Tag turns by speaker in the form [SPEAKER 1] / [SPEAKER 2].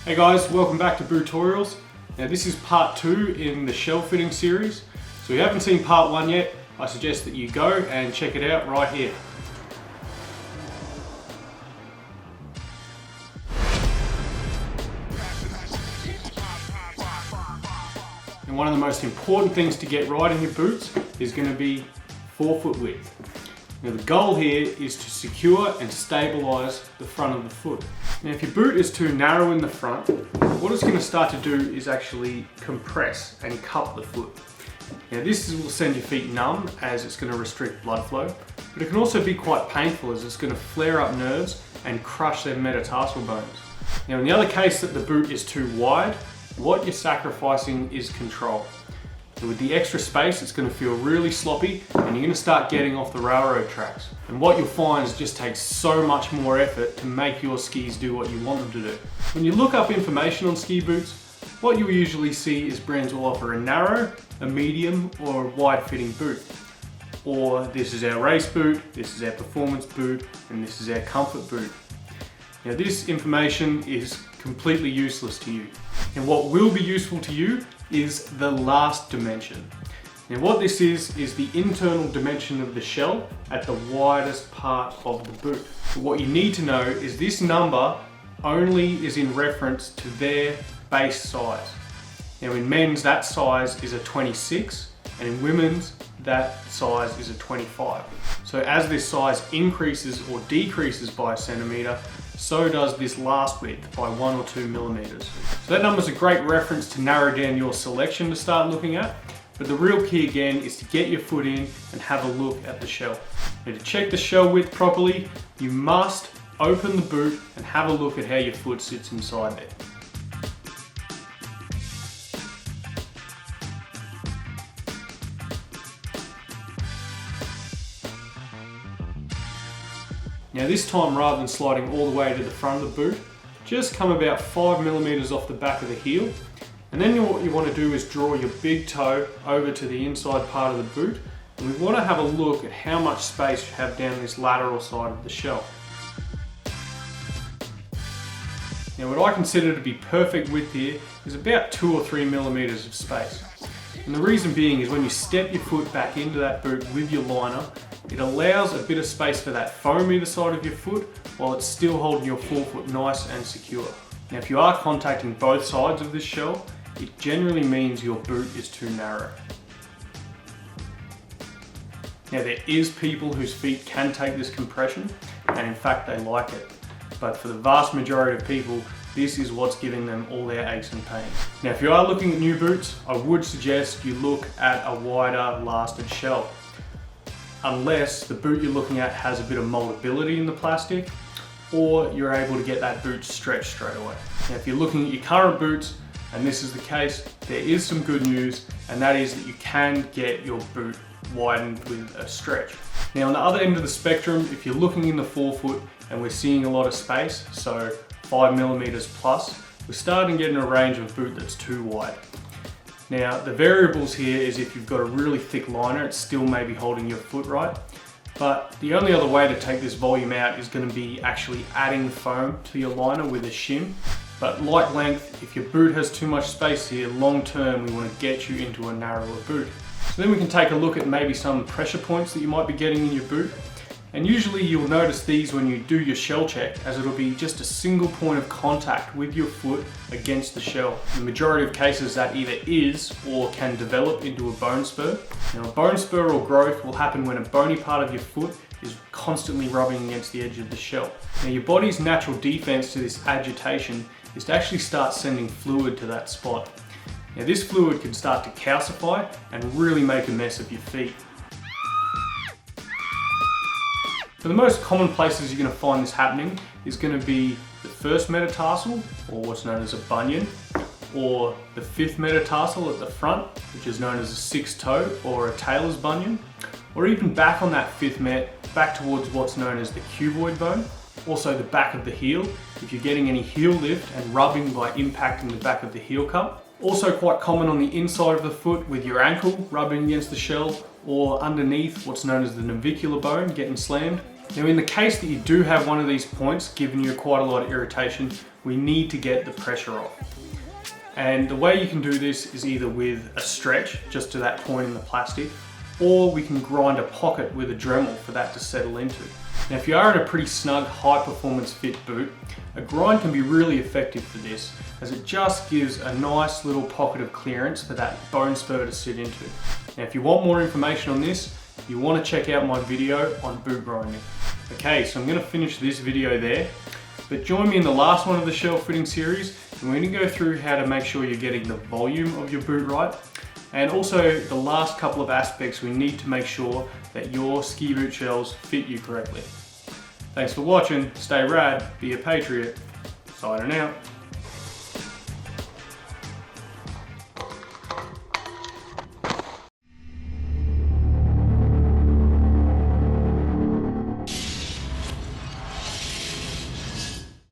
[SPEAKER 1] Hey guys, welcome back to Bootorials. Now this is part 2 in the shell fitting series. So if you haven't seen part 1 yet, I suggest that you go and check it out right here. And one of the most important things to get right in your boots is going to be forefoot width. Now the goal here is to secure and stabilise the front of the foot. Now if your boot is too narrow in the front, what it's going to start to do is actually compress and cup the foot. Now this will send your feet numb as it's going to restrict blood flow, but it can also be quite painful as it's going to flare up nerves and crush their metatarsal bones. Now in the other case that the boot is too wide, what you're sacrificing is control. So with the extra space, it's going to feel really sloppy and you're going to start getting off the railroad tracks. And what you'll find is it just takes so much more effort to make your skis do what you want them to do. When you look up information on ski boots, what you'll usually see is brands will offer a narrow, a medium, or a wide fitting boot. Or this is our race boot, this is our performance boot, and this is our comfort boot. Now this information is completely useless to you. And what will be useful to you is the last dimension. Now what this is the internal dimension of the shell at the widest part of the boot. But what you need to know is this number only is in reference to their base size. Now in men's that size is a 26 and in women's that size is a 25. So as this size increases or decreases by a centimetre, so does this last width by 1 or 2 millimeters. So that number is a great reference to narrow down your selection to start looking at, but the real key again is to get your foot in and have a look at the shell. Now to check the shell width properly, you must open the boot and have a look at how your foot sits inside there. Now this time, rather than sliding all the way to the front of the boot, just come about 5 millimeters off the back of the heel. And then what you want to do is draw your big toe over to the inside part of the boot. And we want to have a look at how much space you have down this lateral side of the shell. Now what I consider to be perfect width here is about 2 or 3 millimeters of space. And the reason being is when you step your foot back into that boot with your liner, it allows a bit of space for that foam either side of your foot while it's still holding your forefoot nice and secure. Now if you are contacting both sides of this shell, it generally means your boot is too narrow. Now there is people whose feet can take this compression and in fact they like it. But for the vast majority of people, this is what's giving them all their aches and pains. Now if you are looking at new boots, I would suggest you look at a wider lasted shell. Unless the boot you're looking at has a bit of moldability in the plastic, or you're able to get that boot stretched straight away. Now if you're looking at your current boots, and this is the case, there is some good news, and that is that you can get your boot widened with a stretch. Now on the other end of the spectrum, if you're looking in the forefoot and we're seeing a lot of space, so 5 millimeters plus, we're starting getting a range of boot that's too wide. Now the variables here is if you've got a really thick liner, it's still maybe holding your foot right. But the only other way to take this volume out is going to be actually adding foam to your liner with a shim. But like length, if your boot has too much space here, long term we want to get you into a narrower boot. So then we can take a look at maybe some pressure points that you might be getting in your boot. And usually you'll notice these when you do your shell check, as it'll be just a single point of contact with your foot against the shell. In the majority of cases that either is or can develop into a bone spur. Now a bone spur or growth will happen when a bony part of your foot is constantly rubbing against the edge of the shell. Now your body's natural defense to this agitation is to actually start sending fluid to that spot. Now this fluid can start to calcify and really make a mess of your feet. For the most common places you're going to find this happening is going to be the first metatarsal, or what's known as a bunion, or the fifth metatarsal at the front, which is known as a sixth toe or a tailor's bunion, or even back on that fifth met, back towards what's known as the cuboid bone. Also the back of the heel, if you're getting any heel lift and rubbing by impacting the back of the heel cup. Also quite common on the inside of the foot with your ankle rubbing against the shell, or underneath what's known as the navicular bone getting slammed. Now in the case that you do have one of these points giving you quite a lot of irritation, we need to get the pressure off. And the way you can do this is either with a stretch just to that point in the plastic, or we can grind a pocket with a dremel for that to settle into. Now if you are in a pretty snug high performance fit boot, a grind can be really effective for this, as it just gives a nice little pocket of clearance for that bone spur to sit into. Now if you want more information on this, you want to check out my video on boot grinding. Okay, so I'm going to finish this video there, but join me in the last one of the shelf fitting series, and we're going to go through how to make sure you're getting the volume of your boot right, and also the last couple of aspects we need to make sure that your ski boot shells fit you correctly. Thanks for watching, stay rad, be a patriot, signing out.